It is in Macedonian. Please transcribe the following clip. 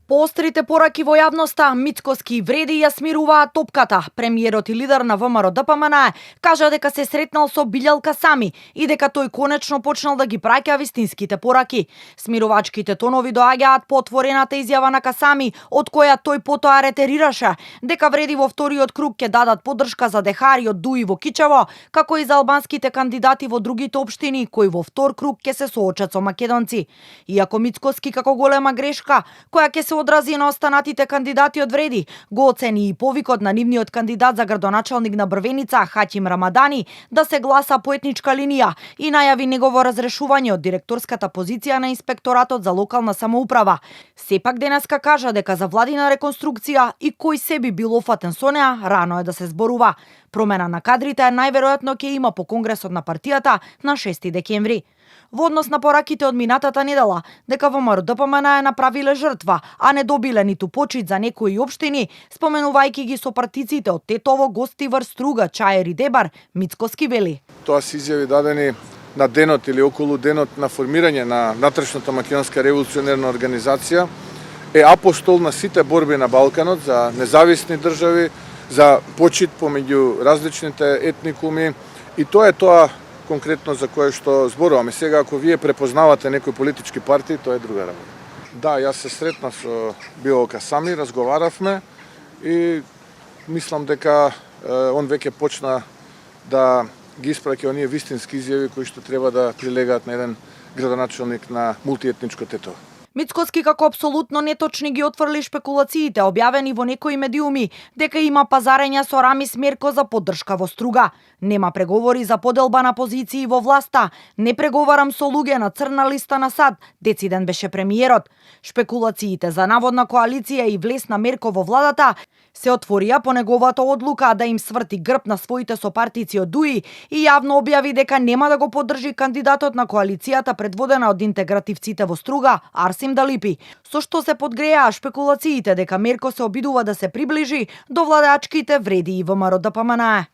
Поострите пораки во јавноста, Мицкоски вреди ја смируваат топката. Премиерот и лидер на ВМРО-ДПМН кажа дека се сретнал со Билјалка Сами и дека тој конечно почнал да ги праќа вистинските пораки. Смирувачките тонови доаѓаат по отворената изјава на Касами, од која тој потоа ретерираше дека вреди во вториот круг ќе дадат поддршка за Дехари од Дуи во Кичево, како и за албанските кандидати во другите општини кои во втор круг ќе се соочат со македонци. Иако Мицкоски како голема грешка која ќе се одрази на останатите кандидати од вреди, го оцени и повикот на нивниот кандидат за градоначалник на Брвеница, Хатим Рамадани, да се гласа по етничка линија и најави негово разрешување од директорската позиција на Инспекторатот за локална самоуправа. Сепак денеска кажа дека за владина реконструкција и кој се би бил офатен со неа, рано е да се зборува. Промена на кадрите најверојатно ќе има по конгресот на партијата на 6 декември. Во однос на пораките од минатата недела, дека ВМРО-ДПМН е направиле жртва, а не добиле ниту почит за некои општини, споменувајќи ги сопартиците од Тетово, Гостивар, Струга, Чаер и Дебар, Мицкоски вели: Тоа се изјави дадени на денот или околу денот на формирање на внатрешната македонска револуционерна организација, е апостол на сите борби на Балканот за независни држави, за почит помеѓу различните етникуми, и тоа е тоа конкретно за кое што зборуваме. Сега, ако вие препознавате некои политички партии, тоа е друга работа. Да, јас се сретнав со Билјалка Сами, разговаравме и мислам дека он веќе почна да ги испраќа оние вистински изјави кои што треба да прилегаат на еден градоначалник на мултиетничко Тетово. Мицкоски како апсолутно неточни ги отфрли шпекулациите објавени во некои медиуми дека има пазарења со Рамис Мерко за поддршка во Струга. Нема преговори за поделба на позиции во власта. Не преговарам со луѓе на црна листа на САД, дециден беше премиерот. Шпекулациите за наводна коалиција и влез на Мерко во владата се отворија по неговата одлука да им сврти грб на своите сопартици од Дуи и јавно објави дека нема да го поддржи кандидатот на коалицијата предводена од интегративците во Струга, Арсим Далипи, со што се подгреаа шпекулациите дека Мерко се обидува да се приближи до владачките вреди и ВМРО-ДПМН.